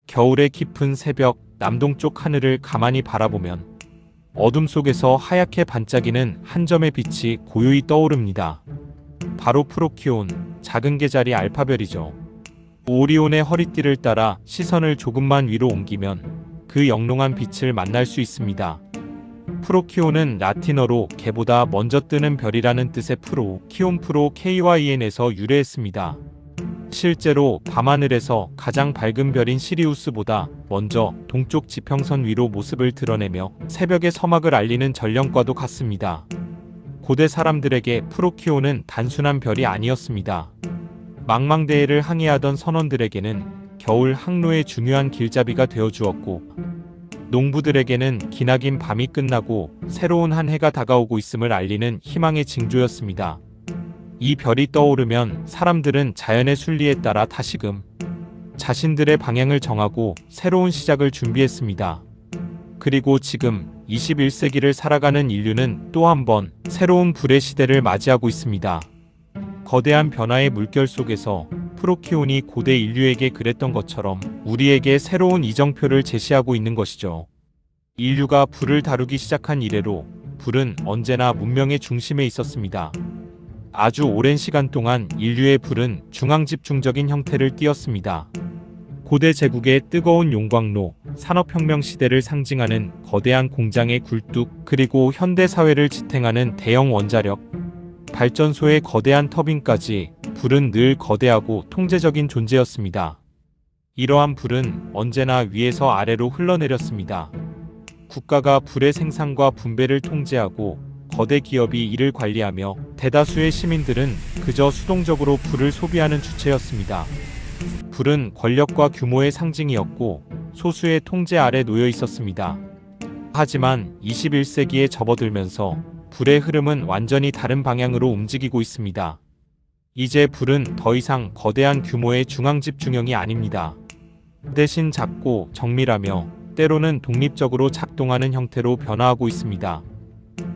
겨울의 깊은 새벽 남동쪽 하늘을 가만히 바라보면 어둠 속에서 하얗게 반짝이는 한 점의 빛이 고요히 떠오릅니다. 바로 프로키온, 작은 개자리 알파별이죠. 오리온의 허리띠를 따라 시선을 조금만 위로 옮기면 그 영롱한 빛을 만날 수 있습니다. 프로키온은 라틴어로 개보다 먼저 뜨는 별이라는 뜻의 프로, 키온 프로 KYN에서 유래했습니다. 실제로 밤하늘에서 가장 밝은 별인 시리우스보다 먼저 동쪽 지평선 위로 모습을 드러내며 새벽의 서막을 알리는 전령과도 같습니다. 고대 사람들에게 프로키온은 단순한 별이 아니었습니다. 망망대해를 항해하던 선원들에게는 겨울 항로의 중요한 길잡이가 되어주었고, 농부들에게는 기나긴 밤이 끝나고 새로운 한 해가 다가오고 있음을 알리는 희망의 징조였습니다. 이 별이 떠오르면 사람들은 자연의 순리에 따라 다시금 자신들의 방향을 정하고 새로운 시작을 준비했습니다. 그리고 지금 21세기를 살아가는 인류는 또 한 번 새로운 불의 시대를 맞이하고 있습니다. 거대한 변화의 물결 속에서 프로키온이 고대 인류에게 그랬던 것처럼 우리에게 새로운 이정표를 제시하고 있는 것이죠. 인류가 불을 다루기 시작한 이래로 불은 언제나 문명의 중심에 있었습니다. 아주 오랜 시간 동안 인류의 불은 중앙집중적인 형태를 띠었습니다. 고대 제국의 뜨거운 용광로, 산업혁명 시대를 상징하는 거대한 공장의 굴뚝, 그리고 현대 사회를 지탱하는 대형 원자력 발전소의 거대한 터빈까지 불은 늘 거대하고 통제적인 존재였습니다. 이러한 불은 언제나 위에서 아래로 흘러내렸습니다. 국가가 불의 생산과 분배를 통제하고 거대 기업이 이를 관리하며 대다수의 시민들은 그저 수동적으로 불을 소비하는 주체였습니다. 불은 권력과 규모의 상징이었고 소수의 통제 아래 놓여 있었습니다. 하지만 21세기에 접어들면서 불의 흐름은 완전히 다른 방향으로 움직이고 있습니다. 이제 불은 더 이상 거대한 규모의 중앙집중형이 아닙니다. 대신 작고 정밀하며 때로는 독립적으로 작동하는 형태로 변화하고 있습니다.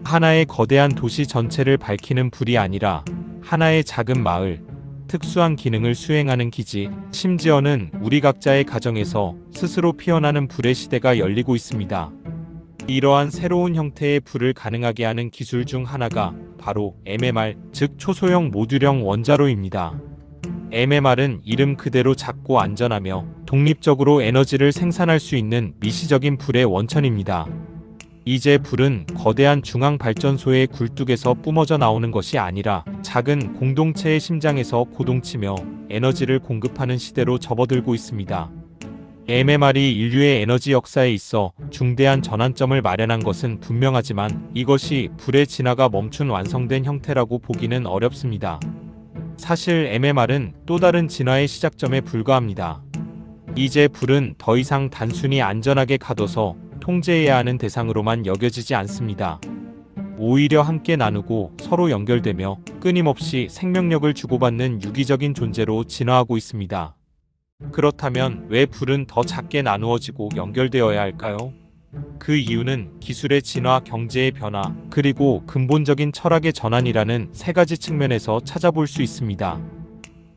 하나의 거대한 도시 전체를 밝히는 불이 아니라 하나의 작은 마을, 특수한 기능을 수행하는 기지, 심지어는 우리 각자의 가정에서 스스로 피어나는 불의 시대가 열리고 있습니다. 이러한 새로운 형태의 불을 가능하게 하는 기술 중 하나가 바로 MMR, 즉 초소형 모듈형 원자로입니다. MMR은 이름 그대로 작고 안전하며 독립적으로 에너지를 생산할 수 있는 미시적인 불의 원천입니다. 이제 불은 거대한 중앙발전소의 굴뚝에서 뿜어져 나오는 것이 아니라 작은 공동체의 심장에서 고동치며 에너지를 공급하는 시대로 접어들고 있습니다. MMR이 인류의 에너지 역사에 있어 중대한 전환점을 마련한 것은 분명하지만 이것이 불의 진화가 멈춘 완성된 형태라고 보기는 어렵습니다. 사실 MMR은 또 다른 진화의 시작점에 불과합니다. 이제 불은 더 이상 단순히 안전하게 가둬서 통제해야 하는 대상으로만 여겨지지 않습니다. 오히려 함께 나누고 서로 연결되며 끊임없이 생명력을 주고받는 유기적인 존재로 진화하고 있습니다. 그렇다면 왜 불은 더 작게 나누어지고 연결되어야 할까요? 그 이유는 기술의 진화, 경제의 변화, 그리고 근본적인 철학의 전환이라는 세 가지 측면에서 찾아볼 수 있습니다.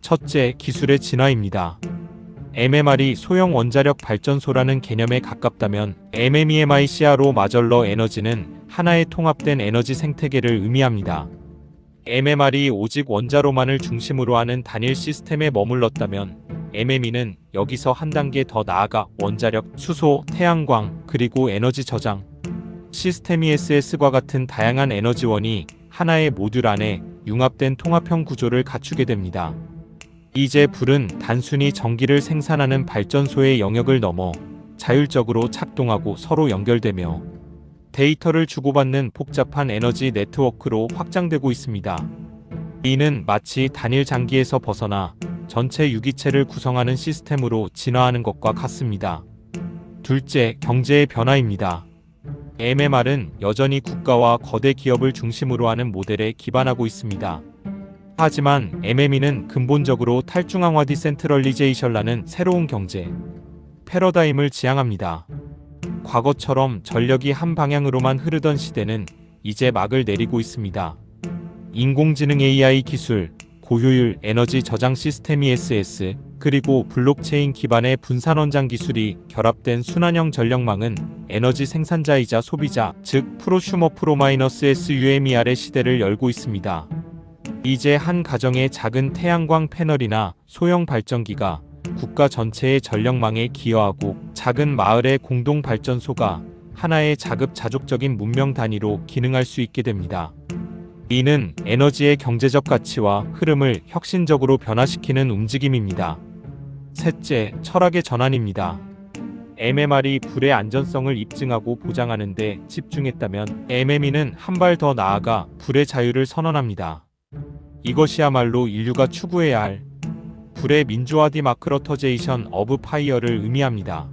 첫째, 기술의 진화입니다. MMR이 소형 원자력 발전소라는 개념에 가깝다면 MMEMICRO 마절러 에너지는 하나의 통합된 에너지 생태계를 의미합니다. MMR이 오직 원자로만을 중심으로 하는 단일 시스템에 머물렀다면 MME는 여기서 한 단계 더 나아가 원자력, 수소, 태양광, 그리고 에너지 저장, 시스템 ESS과 같은 다양한 에너지원이 하나의 모듈 안에 융합된 통합형 구조를 갖추게 됩니다. 이제 불은 단순히 전기를 생산하는 발전소의 영역을 넘어 자율적으로 작동하고 서로 연결되며 데이터를 주고받는 복잡한 에너지 네트워크로 확장되고 있습니다. 이는 마치 단일 장기에서 벗어나 전체 유기체를 구성하는 시스템으로 진화하는 것과 같습니다. 둘째, 경제의 변화입니다. MMR은 여전히 국가와 거대 기업을 중심으로 하는 모델에 기반하고 있습니다. 하지만 MME는 근본적으로 탈중앙화 디센트럴리제이션라는 새로운 경제 패러다임을 지향합니다. 과거처럼 전력이 한 방향으로만 흐르던 시대는 이제 막을 내리고 있습니다. 인공지능 AI 기술, 고효율 에너지 저장 시스템 ESS, 그리고 블록체인 기반의 분산 원장 기술이 결합된 순환형 전력망은 에너지 생산자이자 소비자, 즉 프로슈머 프로마이너스 SUMER의 시대를 열고 있습니다. 이제 한 가정의 작은 태양광 패널이나 소형 발전기가 국가 전체의 전력망에 기여하고 작은 마을의 공동 발전소가 하나의 자급자족적인 문명 단위로 기능할 수 있게 됩니다. 이는 에너지의 경제적 가치와 흐름을 혁신적으로 변화시키는 움직임입니다. 셋째, 철학의 전환입니다. MMR이 불의 안전성을 입증하고 보장하는 데 집중했다면 MME는 한 발 더 나아가 불의 자유를 선언합니다. 이것이야말로 인류가 추구해야 할 불의 민주화 디마크러터제이션 어브 파이어를 의미합니다.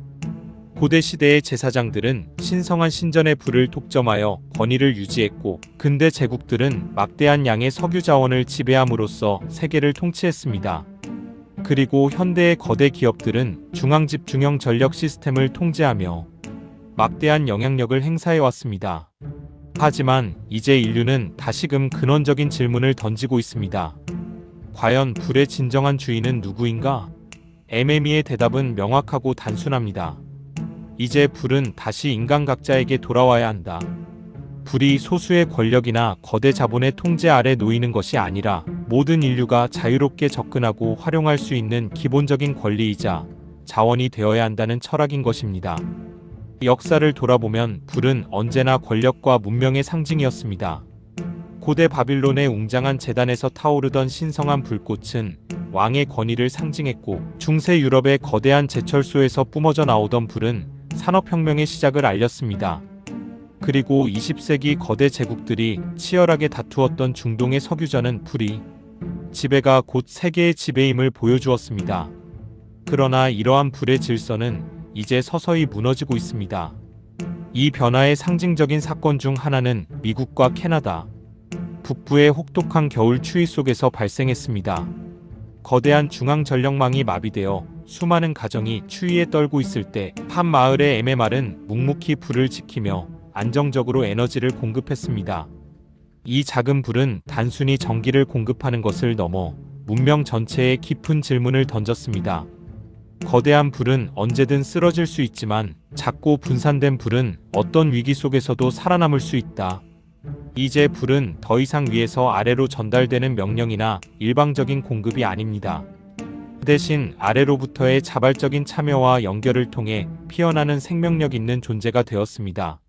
고대 시대의 제사장들은 신성한 신전의 불을 독점하여 권위를 유지했고, 근대 제국들은 막대한 양의 석유 자원을 지배함으로써 세계를 통치했습니다. 그리고 현대의 거대 기업들은 중앙집중형 전력 시스템을 통제하며 막대한 영향력을 행사해왔습니다. 하지만 이제 인류는 다시금 근원적인 질문을 던지고 있습니다. 과연 불의 진정한 주인은 누구인가? MME의 대답은 명확하고 단순합니다. 이제 불은 다시 인간 각자에게 돌아와야 한다. 불이 소수의 권력이나 거대 자본의 통제 아래 놓이는 것이 아니라 모든 인류가 자유롭게 접근하고 활용할 수 있는 기본적인 권리이자 자원이 되어야 한다는 철학인 것입니다. 역사를 돌아보면 불은 언제나 권력과 문명의 상징이었습니다. 고대 바빌론의 웅장한 제단에서 타오르던 신성한 불꽃은 왕의 권위를 상징했고, 중세 유럽의 거대한 제철소에서 뿜어져 나오던 불은 산업혁명의 시작을 알렸습니다. 그리고 20세기 거대 제국들이 치열하게 다투었던 중동의 석유전은 불이 지배가 곧 세계의 지배임을 보여주었습니다. 그러나 이러한 불의 질서는 이제 서서히 무너지고 있습니다. 이 변화의 상징적인 사건 중 하나는 미국과 캐나다 북부의 혹독한 겨울 추위 속에서 발생했습니다. 거대한 중앙 전력망이 마비되어 수많은 가정이 추위에 떨고 있을 때 한 마을의 MMR은 묵묵히 불을 지키며 안정적으로 에너지를 공급했습니다. 이 작은 불은 단순히 전기를 공급하는 것을 넘어 문명 전체에 깊은 질문을 던졌습니다. 거대한 불은 언제든 쓰러질 수 있지만 작고 분산된 불은 어떤 위기 속에서도 살아남을 수 있다. 이제 불은 더 이상 위에서 아래로 전달되는 명령이나 일방적인 공급이 아닙니다. 대신 아래로부터의 자발적인 참여와 연결을 통해 피어나는 생명력 있는 존재가 되었습니다.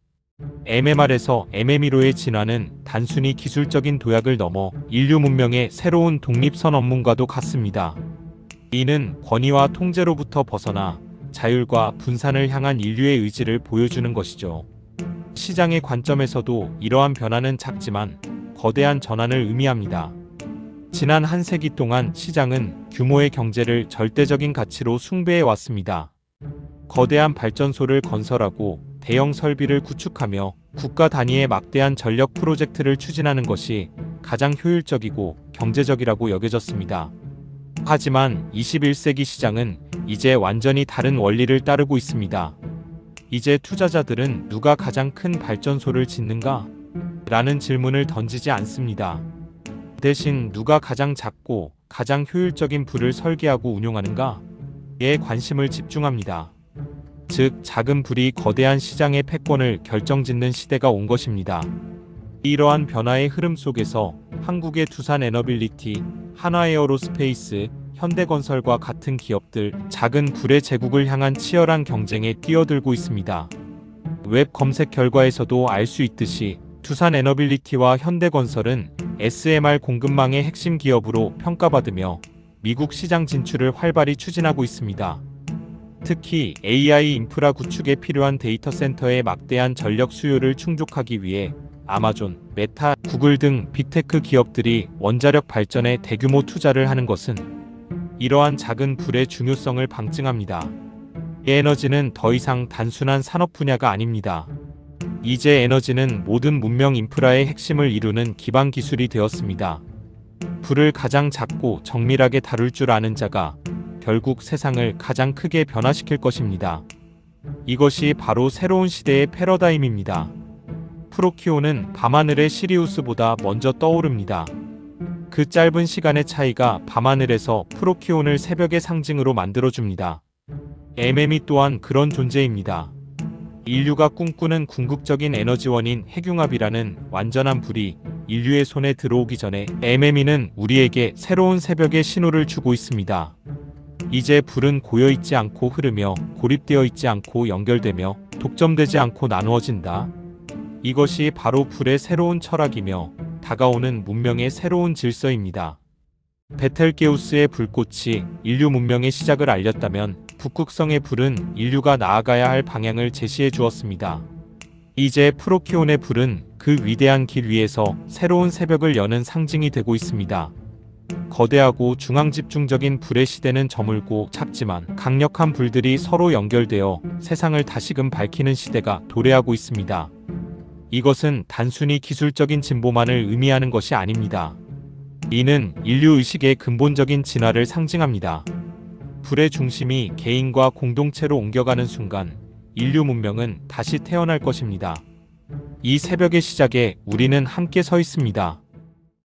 MMR에서 MME로의 진화는 단순히 기술적인 도약을 넘어 인류 문명의 새로운 독립선 업문과도 같습니다. 이는 권위와 통제로부터 벗어나 자율과 분산을 향한 인류의 의지를 보여주는 것이죠. 시장의 관점에서도 이러한 변화는 작지만 거대한 전환을 의미합니다. 지난 한 세기 동안 시장은 규모의 경제를 절대적인 가치로 숭배해 왔습니다. 거대한 발전소를 건설하고 대형 설비를 구축하며 국가 단위의 막대한 전력 프로젝트를 추진하는 것이 가장 효율적이고 경제적이라고 여겨졌습니다. 하지만 21세기 시장은 이제 완전히 다른 원리를 따르고 있습니다. 이제 투자자들은 누가 가장 큰 발전소를 짓는가? 라는 질문을 던지지 않습니다. 대신 누가 가장 작고 가장 효율적인 불을 설계하고 운용하는가?에 관심을 집중합니다. 즉, 작은 불이 거대한 시장의 패권을 결정짓는 시대가 온 것입니다. 이러한 변화의 흐름 속에서 한국의 두산 에너빌리티, 한화에어로스페이스, 현대건설과 같은 기업들, 작은 불의 제국을 향한 치열한 경쟁에 뛰어들고 있습니다. 웹 검색 결과에서도 알 수 있듯이 두산 에너빌리티와 현대건설은 SMR 공급망의 핵심 기업으로 평가받으며 미국 시장 진출을 활발히 추진하고 있습니다. 특히 AI 인프라 구축에 필요한 데이터 센터의 막대한 전력 수요를 충족하기 위해 아마존, 메타, 구글 등 빅테크 기업들이 원자력 발전에 대규모 투자를 하는 것은 이러한 작은 불의 중요성을 방증합니다. 에너지는 더 이상 단순한 산업 분야가 아닙니다. 이제 에너지는 모든 문명 인프라의 핵심을 이루는 기반 기술이 되었습니다. 불을 가장 작고 정밀하게 다룰 줄 아는 자가 결국 세상을 가장 크게 변화시킬 것입니다. 이것이 바로 새로운 시대의 패러다임입니다. 프로키오는 밤하늘의 시리우스보다 먼저 떠오릅니다. 그 짧은 시간의 차이가 밤하늘에서 프로키온을 새벽의 상징으로 만들어줍니다. MM이 또한 그런 존재입니다. 인류가 꿈꾸는 궁극적인 에너지원인 핵융합이라는 완전한 불이 인류의 손에 들어오기 전에 MM이는 우리에게 새로운 새벽의 신호를 주고 있습니다. 이제 불은 고여있지 않고 흐르며 고립되어 있지 않고 연결되며 독점되지 않고 나누어진다. 이것이 바로 불의 새로운 철학이며 다가오는 문명의 새로운 질서입니다. 베텔게우스의 불꽃이 인류 문명의 시작을 알렸다면 북극성의 불은 인류가 나아가야 할 방향을 제시해 주었습니다. 이제 프로키온의 불은 그 위대한 길 위에서 새로운 새벽을 여는 상징이 되고 있습니다. 거대하고 중앙집중적인 불의 시대는 저물고 작지만 강력한 불들이 서로 연결되어 세상을 다시금 밝히는 시대가 도래하고 있습니다. 이것은 단순히 기술적인 진보만을 의미하는 것이 아닙니다. 이는 인류 의식의 근본적인 진화를 상징합니다. 불의 중심이 개인과 공동체로 옮겨가는 순간 인류 문명은 다시 태어날 것입니다. 이 새벽의 시작에 우리는 함께 서 있습니다.